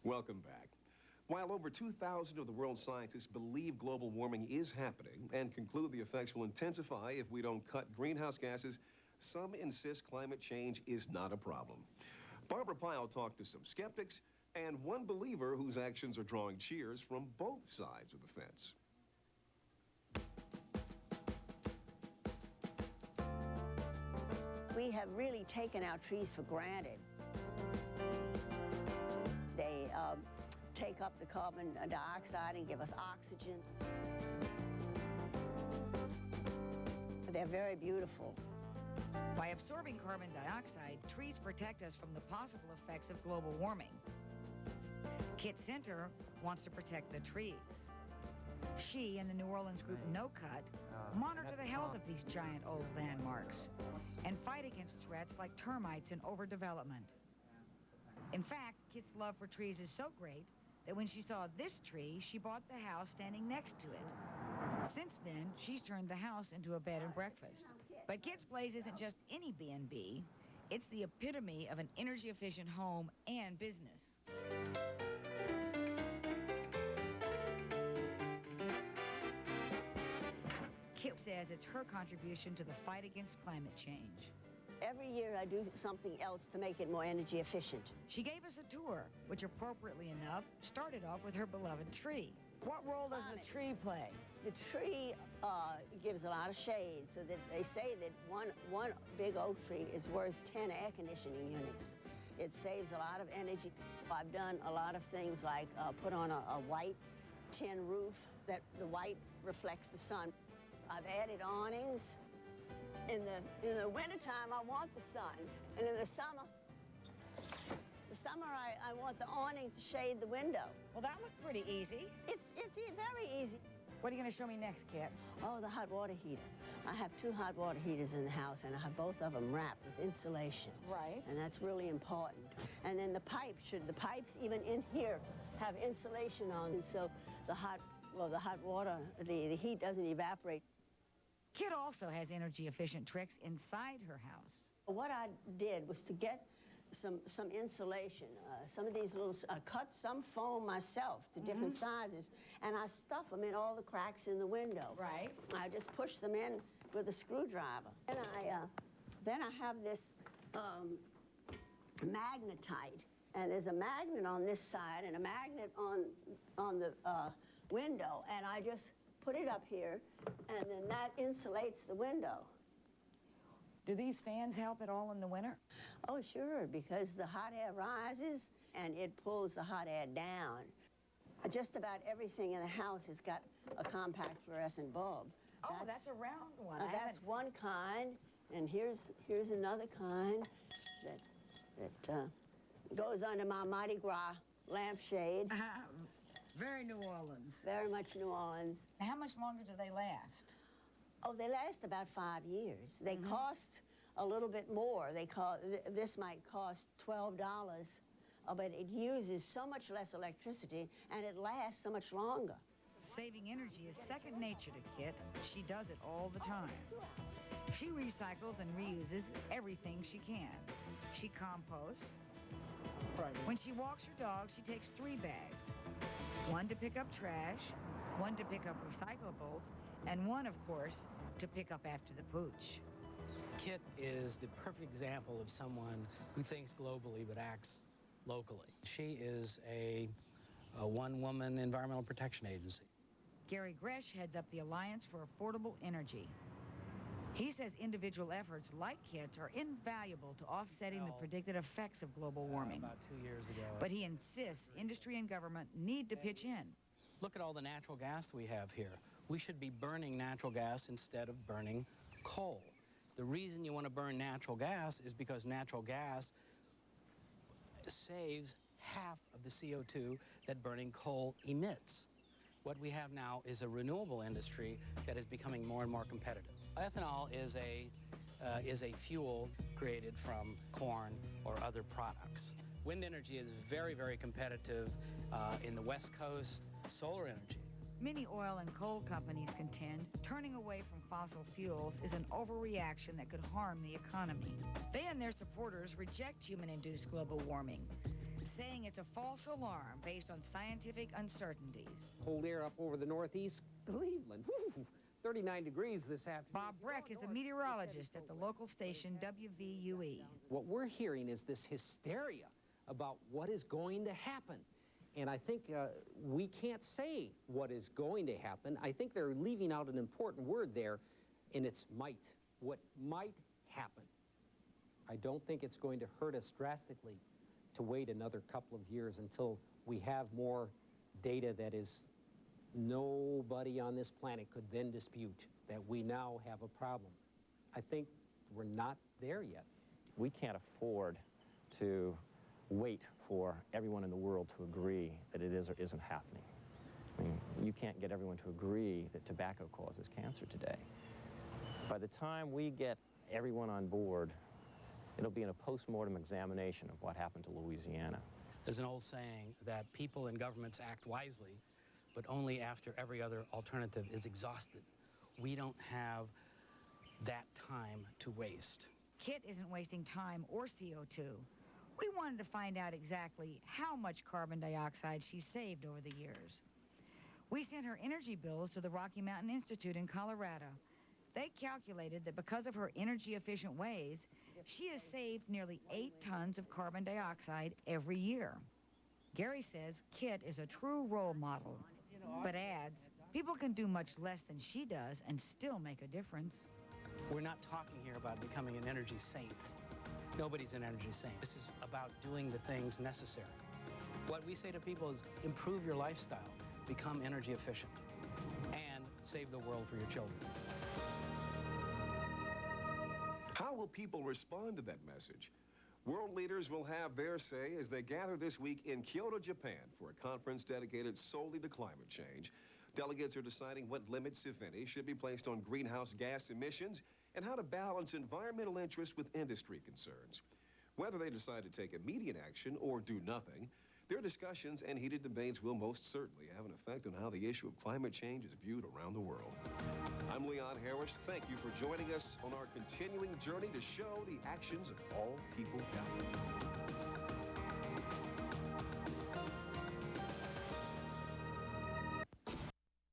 Welcome back. While over 2,000 of the world's scientists believe global warming is happening and conclude the effects will intensify if we don't cut greenhouse gases, some insist climate change is not a problem. Barbara Pyle talked to some skeptics and one believer whose actions are drawing cheers from both sides of the fence. We have really taken our trees for granted. They take up the carbon dioxide and give us oxygen. They're very beautiful. By absorbing carbon dioxide, trees protect us from the possible effects of global warming. Kit Center wants to protect the trees. She and the New Orleans group No Cut monitor the health of these giant old landmarks and fight against threats like termites and overdevelopment. In fact, Kit's love for trees is so great that when she saw this tree, she bought the house standing next to it. Since then, she's turned the house into a bed and breakfast. But Kit's Place isn't just any B&B. It's the epitome of an energy-efficient home and business. Kit says it's her contribution to the fight against climate change. Every year I do something else to make it more energy efficient. She gave us a tour, which appropriately enough, started off with her beloved tree. What role does the tree play? The tree gives a lot of shade, so that they say that one big oak tree is worth 10 air conditioning units. It saves a lot of energy. I've done a lot of things like put on a white tin roof that the white reflects the sun. I've added awnings. In the wintertime, I want the sun, and in the summer I want the awning to shade the window. Well, that looked pretty easy. It's very easy. What are you going to show me next, Kit? Oh, the hot water heater. I have 2 hot water heaters in the house, and I have both of them wrapped with insulation. Right. And that's really important. And then the pipes even in here have insulation on, and so the hot water, the heat doesn't evaporate. Kit also has energy-efficient tricks inside her house. What I did was to get some insulation, some of these little, I cut some foam myself to different sizes, and I stuff them in all the cracks in the window. Right. I just push them in with a screwdriver. And then I have this magnetite, and there's a magnet on this side and a magnet on the window, and I just put it up here, and then that insulates the window. Do these fans help at all in the winter? Oh, sure, because the hot air rises, and it pulls the hot air down. Just about everything in the house has got a compact fluorescent bulb. Oh, that's a round one. That's one kind, and here's another kind that goes under my Mardi Gras lampshade. Very New Orleans. Very much New Orleans. How much longer do they last? Oh, they last about 5 years. They cost a little bit more. This might cost $12, but it uses so much less electricity, and it lasts so much longer. Saving energy is second nature to Kit. She does it all the time. She recycles and reuses everything she can. She composts. When she walks her dog, she takes 3 bags. 1 to pick up trash, 1 to pick up recyclables, and 1, of course, to pick up after the pooch. Kit is the perfect example of someone who thinks globally but acts locally. She is a one-woman environmental protection agency. Gary Gresh heads up the Alliance for Affordable Energy. He says individual efforts like Kit's are invaluable to offsetting the predicted effects of global warming. About 2 years ago. But he insists industry and government need to pitch in. Look at all the natural gas we have here. We should be burning natural gas instead of burning coal. The reason you want to burn natural gas is because natural gas saves half of the CO2 that burning coal emits. What we have now is a renewable industry that is becoming more and more competitive. Ethanol is a fuel created from corn or other products. Wind energy is very, very competitive in the West Coast. Solar energy Many oil and coal companies contend turning away from fossil fuels is an overreaction that could harm the economy. They and their supporters reject human-induced global warming, saying it's a false alarm based on scientific uncertainties. Cold air up over the northeast Cleveland. Whew, 39 degrees this afternoon. Bob Breck is a meteorologist at the local station WVUE. What we're hearing is this hysteria about what is going to happen. And I think we can't say what is going to happen. I think they're leaving out an important word there, and it's might. What might happen. I don't think it's going to hurt us drastically to wait another couple of years until we have more data that is nobody on this planet could then dispute that we now have a problem. I think we're not there yet. We can't afford to wait for everyone in the world to agree that it is or isn't happening. I mean, you can't get everyone to agree that tobacco causes cancer today. By the time we get everyone on board, it'll be in a post-mortem examination of what happened to Louisiana. There's an old saying that people in governments act wisely, but only after every other alternative is exhausted. We don't have that time to waste. Kit isn't wasting time or CO2. We wanted to find out exactly how much carbon dioxide she saved over the years. We sent her energy bills to the Rocky Mountain Institute in Colorado. They calculated that because of her energy-efficient ways, she has saved nearly 8 tons of carbon dioxide every year. Gary says Kit is a true role model, but adds, people can do much less than she does and still make a difference. We're not talking here about becoming an energy saint. Nobody's an energy saint. This is about doing the things necessary. What we say to people is improve your lifestyle, become energy efficient, and save the world for your children. How will people respond to that message? World leaders will have their say as they gather this week in Kyoto, Japan for a conference dedicated solely to climate change. Delegates are deciding what limits, if any, should be placed on greenhouse gas emissions and how to balance environmental interests with industry concerns. Whether they decide to take immediate action or do nothing, their discussions and heated debates will most certainly have an effect on how the issue of climate change is viewed around the world. I'm Leon Harris. Thank you for joining us on our continuing journey to show the actions of all people count.